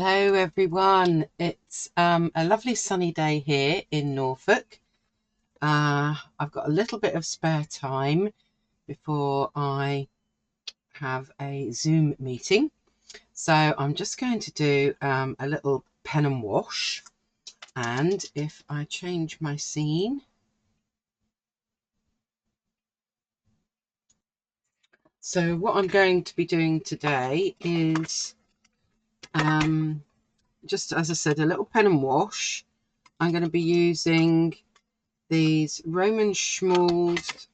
Hello everyone. It's a lovely sunny day here in Norfolk. I've got a little bit of spare time before I have a Zoom meeting. So I'm just going to do a little pen and wash. And if I change my scene. So what I'm going to be doing today is just, as I said, a little pen and wash. I'm going to be using these Roman Schmalz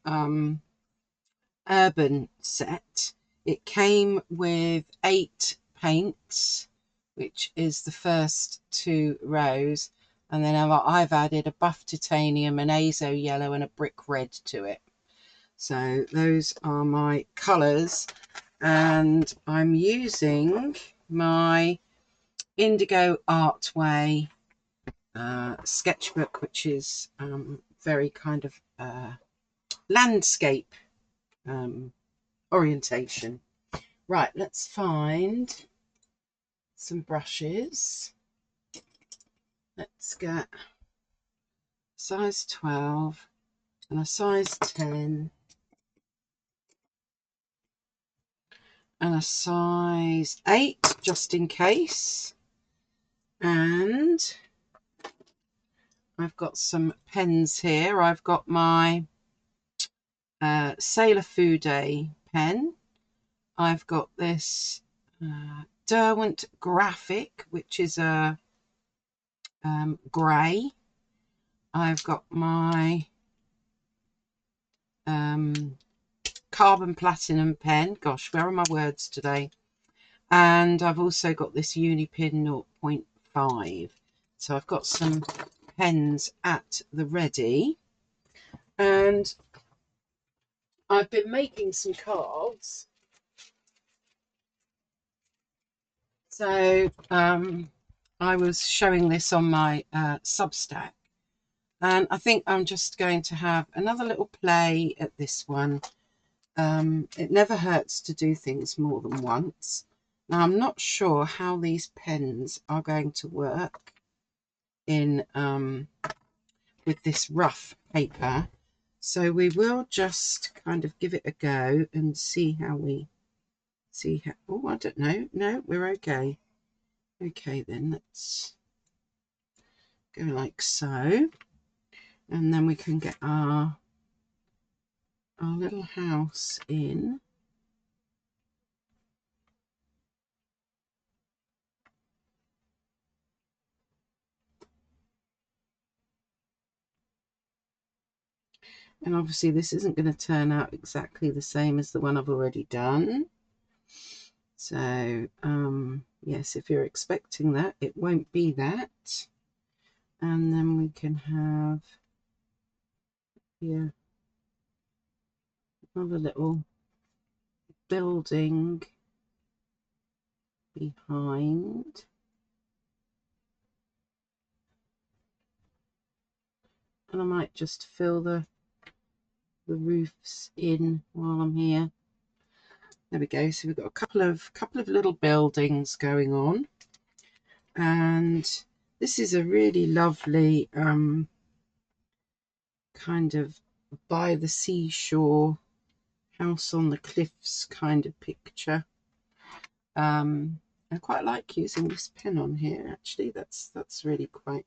Urban set. It came with 8 paints, which is the first 2 rows, and then I've added a buff titanium, an azo yellow, and a brick red to it. So those are my colours, and I'm using my Indigo Artway sketchbook, which is very kind of landscape orientation. Right, let's find some brushes. Let's get a size 12 and a size 10 and a size 8 just in case. And I've got some pens here. I've got my Sailor Fude pen. I've got this Derwent Graphic, which is a grey. I've got my Carbon Platinum pen. Gosh, where are my words today? And I've also got this Unipin 0.5. So I've got some pens at the ready. And I've been making some cards. So I was showing this on my Substack. And I think I'm just going to have another little play at this one. It never hurts to do things more than once. Now, I'm not sure how these pens are going to work in with this rough paper. So we will just kind of give it a go and see how we see how. Oh, I don't know. No, we're okay. Okay, then let's go like so. And then we can get our little house in. And obviously this isn't going to turn out exactly the same as the one I've already done. So yes, if you're expecting that, it won't be that. And then we can have here another little building behind. And I might just fill the roofs in while I'm here. There we go. So we've got a couple of little buildings going on, and this is a really lovely kind of by the seashore, house on the cliffs kind of picture. I quite like using this pen on here. Actually, that's really quite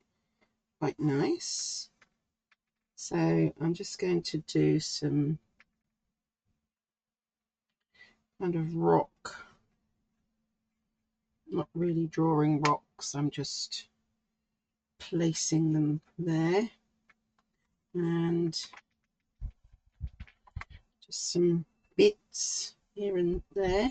nice. So I'm just going to do some kind of rock. Not really drawing rocks, I'm just placing them there, and just some bits here and there.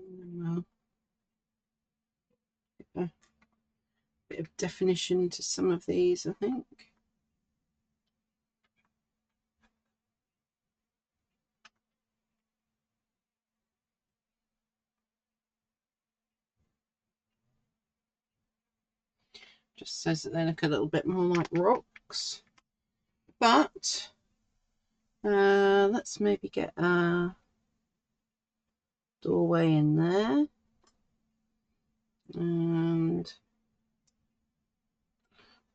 And we'll a bit of definition to some of these, I think. just so that they look a little bit more like rocks. But let's maybe get a doorway in there and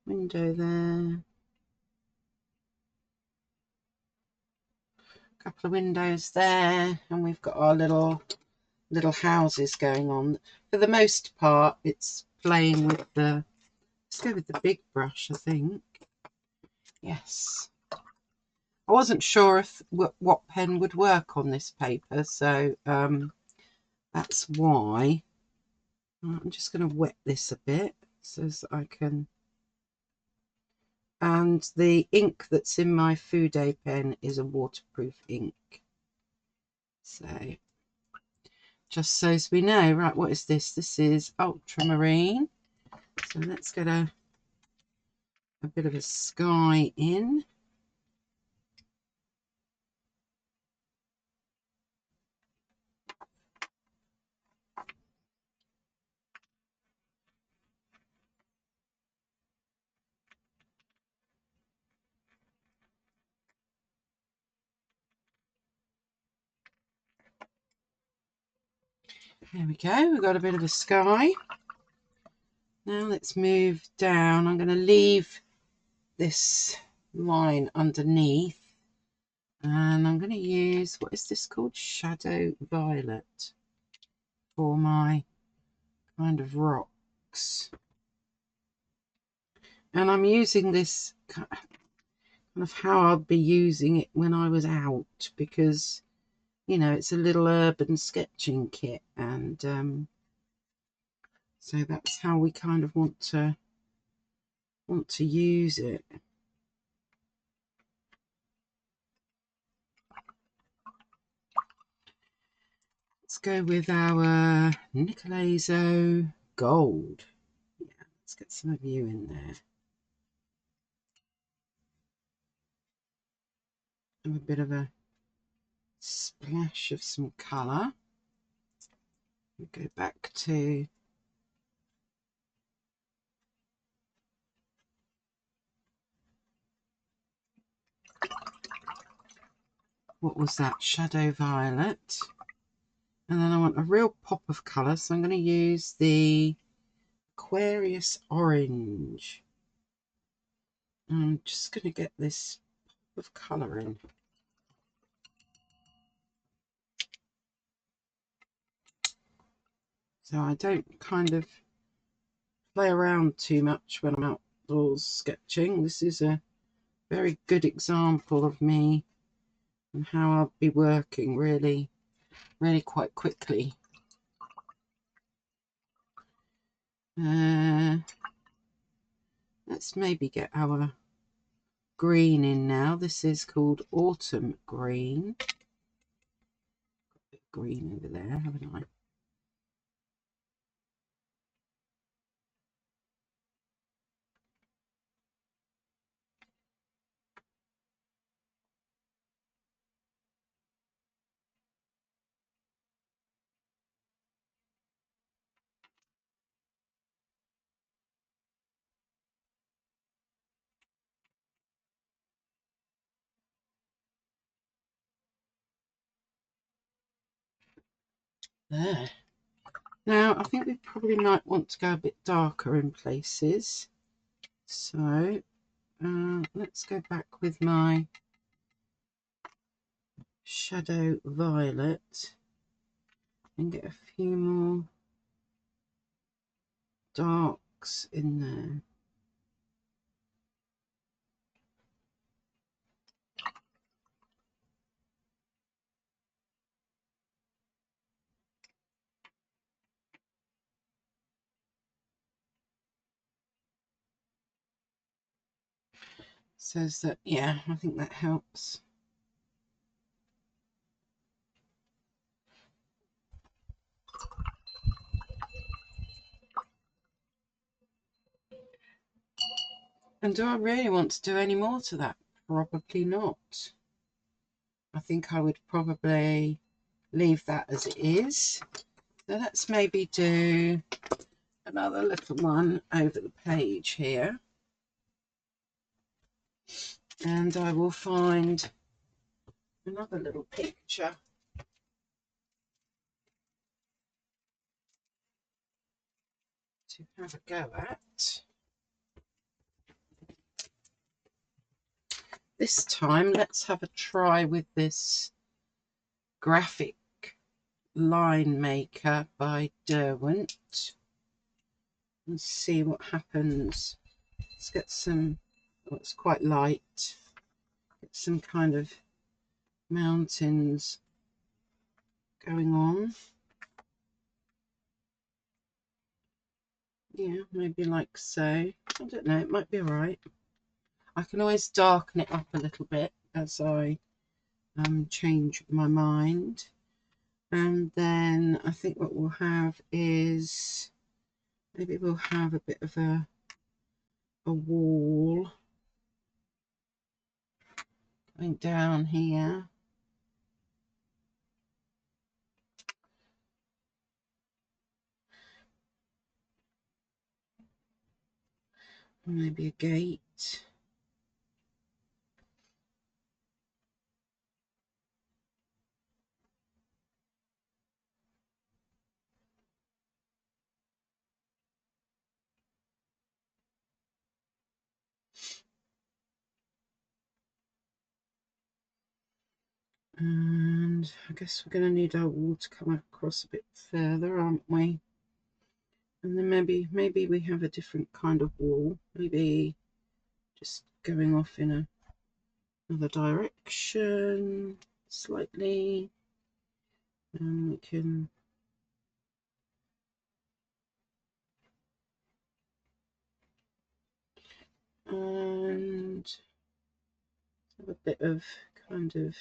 window there. A couple of windows there, and we've got our little houses going on. For the most part, it's playing with the, let's go with the big brush, I think. Yes. I wasn't sure if what pen would work on this paper, so that's why. I'm just going to wet this a bit so that I can, and the ink that's in my Fude pen is a waterproof ink. So just so as we know, right, what is this? This is ultramarine. So let's get a bit of a sky in. There we go, we've got a bit of a sky. Now let's move down. I'm going to leave this line underneath, and I'm going to use, what is this called? Shadow Violet for my kind of rocks. And I'm using this kind of how I'd be using it when I was out, because, you know, it's a little urban sketching kit, and so that's how we kind of want to use it. Let's go with our Nicolazo Gold. Yeah, let's get some of you in there. Have a bit of a splash of some colour. We go back to what was that? Shadow Violet. And then I want a real pop of colour, so I'm going to use the Aquarius Orange. I'm just going to get this pop of colour in. So I don't kind of play around too much when I'm outdoors sketching. This is a very good example of me and how I'll be working really quite quickly. Let's maybe get our green in now. This is called Autumn Green. Got a bit of green over there, haven't I? There. Now, I think we probably might want to go a bit darker in places. So let's go back with my Shadow Violet and get a few more darks in there. Says that, yeah, I think that helps. And do I really want to do any more to that? Probably not. I think I would probably leave that as it is. So let's maybe do another little one over the page here, and I will find another little picture to have a go at. This time, let's have a try with this graphic line maker by Derwent and see what happens. Let's get some, oh, it's quite light, get some kind of mountains going on. Yeah, maybe like so. I don't know, it might be alright. I can always darken it up a little bit as I change my mind. And then I think what we'll have is, maybe we'll have a bit of a wall going down here. Maybe a gate. And I guess we're going to need our wall to come across a bit further, aren't we? And then maybe we have a different kind of wall. Maybe just going off in another direction slightly. And we can and have a bit of kind of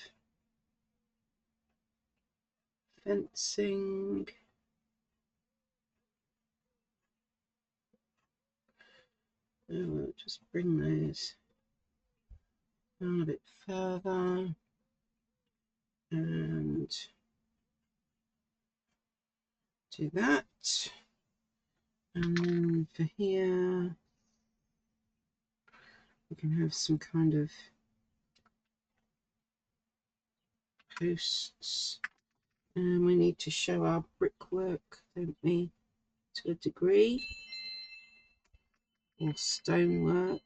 fencing. And we'll just bring those down a bit further and do that. And then for here, we can have some kind of posts. And we need to show our brickwork, don't we, to a degree, or stonework.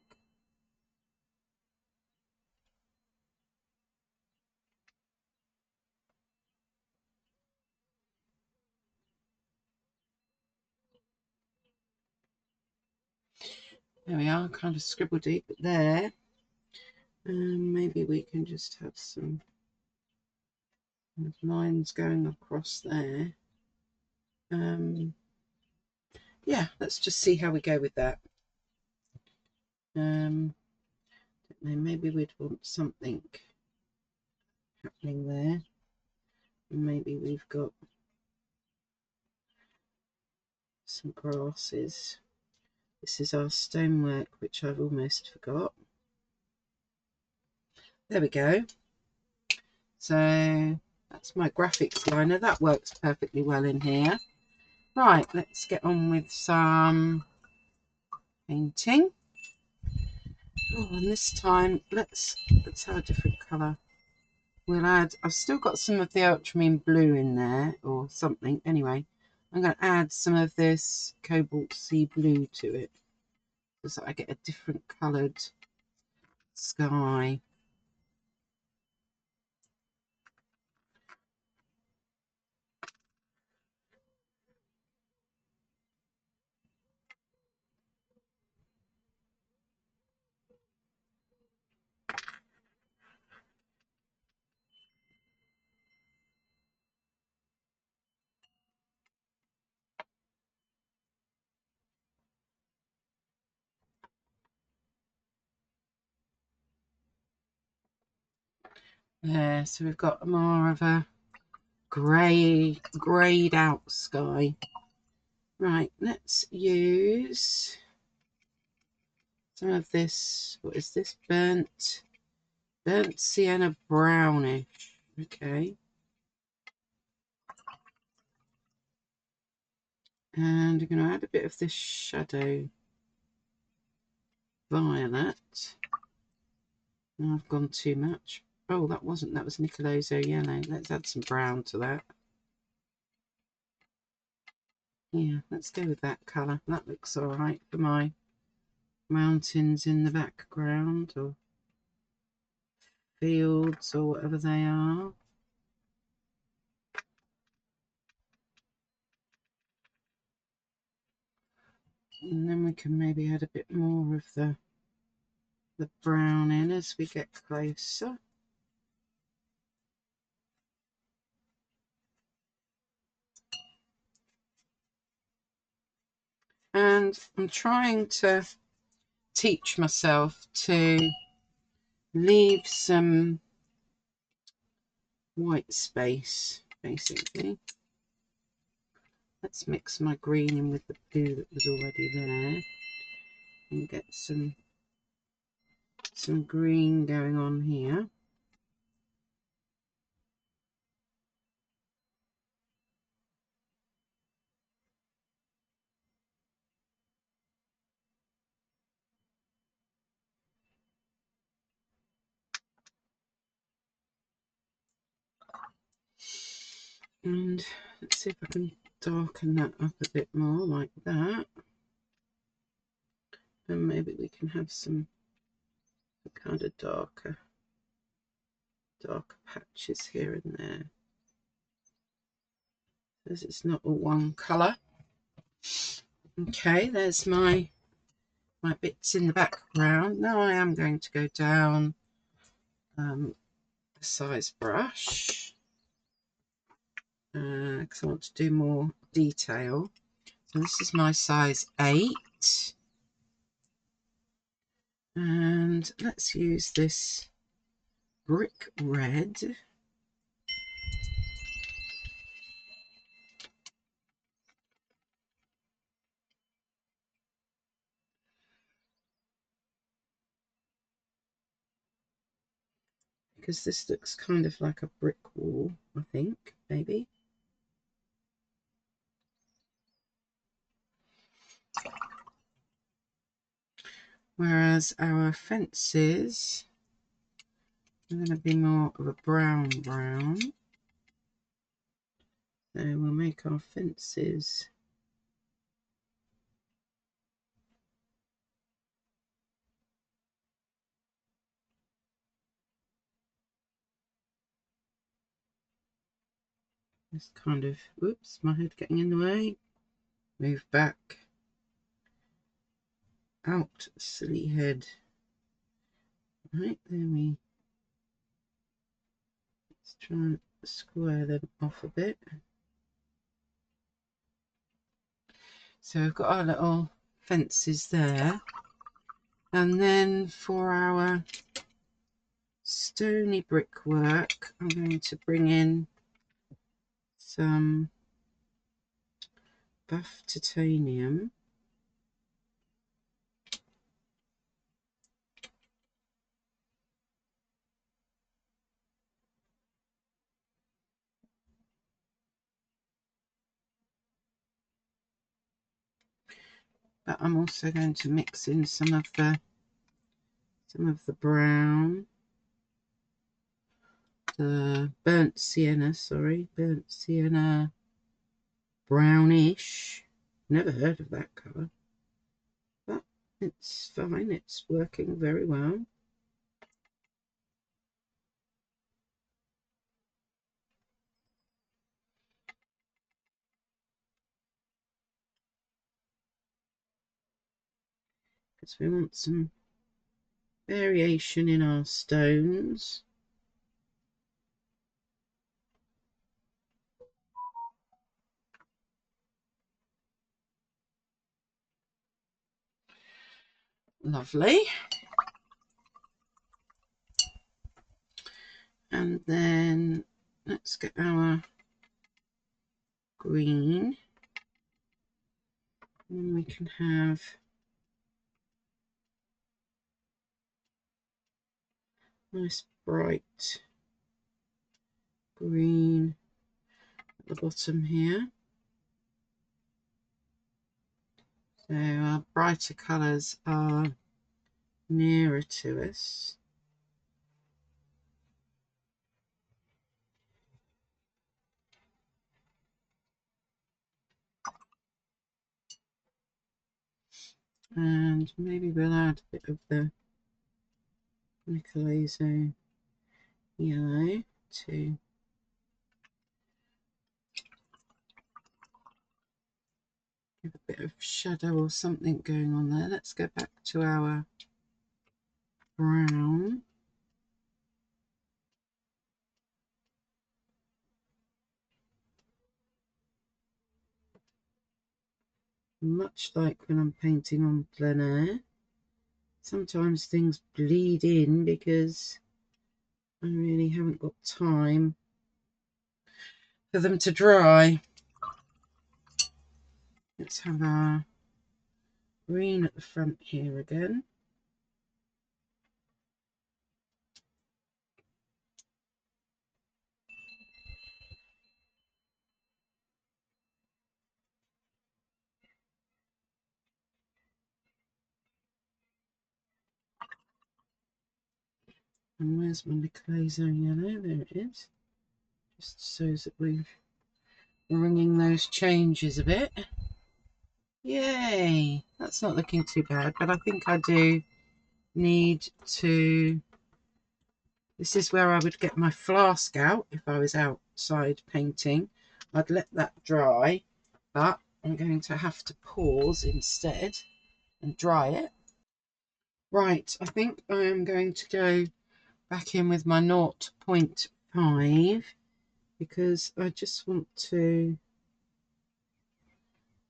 There we are, kind of scribbled it there. And maybe we can just have some lines going across there. Yeah, let's just see how we go with that. Don't know, maybe we'd want something happening there. Maybe we've got some grasses. This is our stonework, which I've almost forgot. There we go. So that's my graphics liner. That works perfectly well in here. Right, let's get on with some painting. Oh, and this time let's have a different colour. We'll add, I've still got some of the ultramarine blue in there or something. Anyway, I'm going to add some of this cobalt sea blue to it so I get a different coloured sky. There, so we've got more of a greyed out sky. Right, let's use some of this. What is this? Burnt sienna brownish. Okay. And I'm going to add a bit of this shadow violet. Oh, I've gone too much. Oh, that was Nicoloso yellow. Let's add some brown to that. Yeah, let's go with that colour. That looks all right for my mountains in the background, or fields, or whatever they are. And then we can maybe add a bit more of the brown in as we get closer. And I'm trying to teach myself to leave some white space, basically. Let's mix my green in with the blue that was already there and get some green going on here. And let's see if I can darken that up a bit more like that. And maybe we can have some kind of darker patches here and there, as it's not all one colour. Okay, there's my bits in the background. Now I am going to go down a size brush because I want to do more detail. So this is my size 8, and let's use this brick red. Because this looks kind of like a brick wall, I think, maybe. Whereas our fences are going to be more of a brown. So we'll make our fences this kind of, whoops, my head getting in the way. Move back. Out, silly head. Right, let's try and square them off a bit. So we've got our little fences there. And then for our stony brickwork, I'm going to bring in some buff titanium. But I'm also going to mix in some of the brown, the burnt sienna brownish. Never heard of that colour, but it's fine, it's working very well. Because we want some variation in our stones. Lovely. And then let's get our green. And we can have nice bright green at the bottom here. So our brighter colours are nearer to us. And maybe we'll add a bit of the Nicolazo yellow to give a bit of shadow or something going on there. Let's go back to our brown. Much like when I'm painting on plein air, sometimes things bleed in because I really haven't got time for them to dry. Let's have our green at the front here again. And where's my Nicolazo yellow? There it is. Just so that we're ringing those changes a bit. Yay! That's not looking too bad, but I think I do need to... This is where I would get my flask out if I was outside painting. I'd let that dry, but I'm going to have to pause instead and dry it. Right, I think I am going to go back in with my 0.5 because I just want to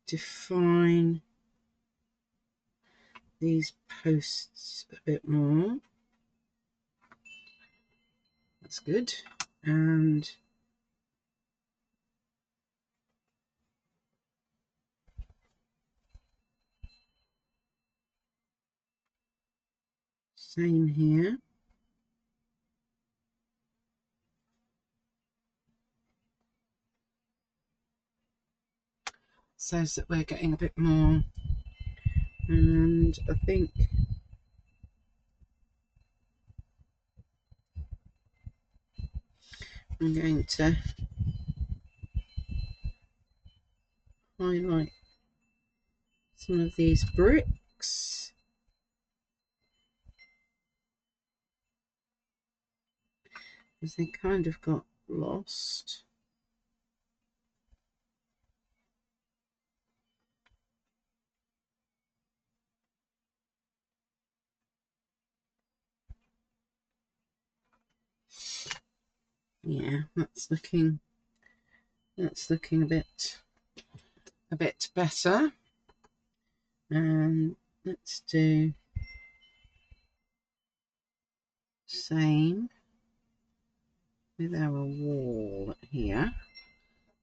define these posts a bit more. That's good. And same here. So that we're getting a bit more. And I think I'm going to highlight some of these bricks. Because they kind of got lost. Yeah, that's looking a bit better. And let's do same with our wall here,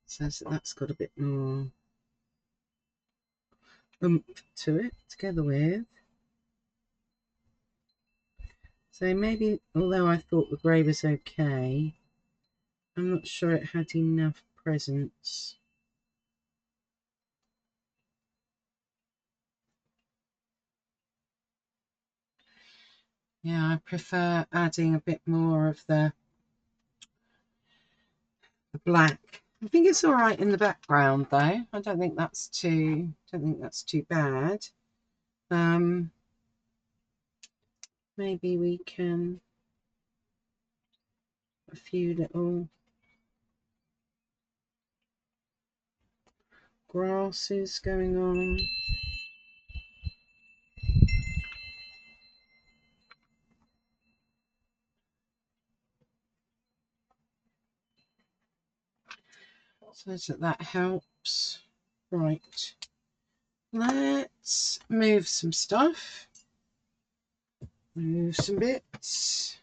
so that's got a bit more oomph to it, together with, so maybe, although I thought the grey was okay, I'm not sure it had enough presence. Yeah, I prefer adding a bit more of the black. I think it's all right in the background though. I don't think that's too bad. Maybe we can a few little grasses going on. So that helps. Right, let's move some stuff. Move some bits.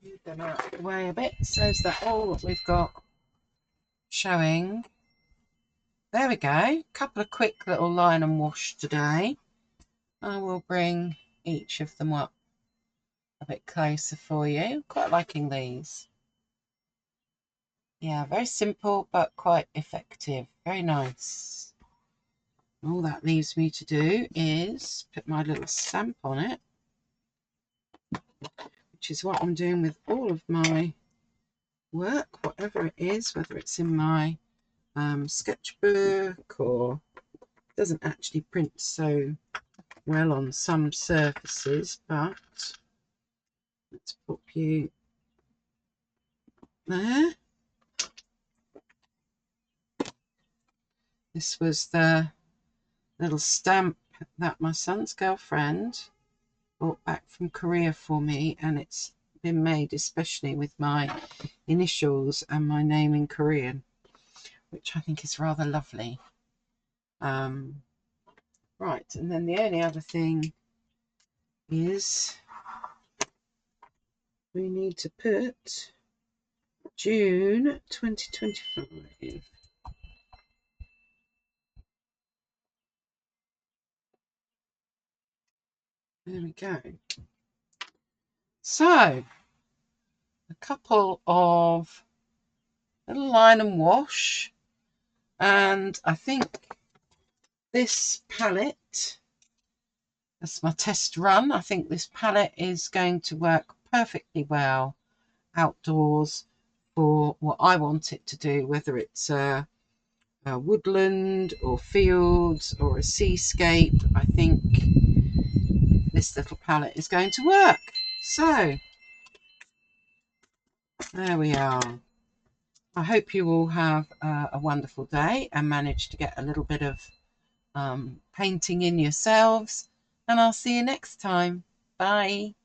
Move them out of the way a bit so that all that we've got showing. There we go. A couple of quick little line and wash today. I will bring each of them up a bit closer for you. Quite liking these. Yeah, very simple but quite effective. Very nice. All that leaves me to do is put my little stamp on it, which is what I'm doing with all of my work, whatever it is, whether it's in my sketchbook or doesn't actually print so well on some surfaces, but let's pop you there. This was the little stamp that my son's girlfriend brought back from Korea for me, and it's been made especially with my initials and my name in Korean, which I think is rather lovely. Right, and then the only other thing is we need to put June 2025. There we go. So, a couple of little line and wash, and I think this palette, that's my test run, I think this palette is going to work perfectly well outdoors for what I want it to do, whether it's a woodland or fields or a seascape. I think this little palette is going to work. So there we are. I hope you all have a wonderful day and manage to get a little bit of painting in yourselves, and I'll see you next time. Bye.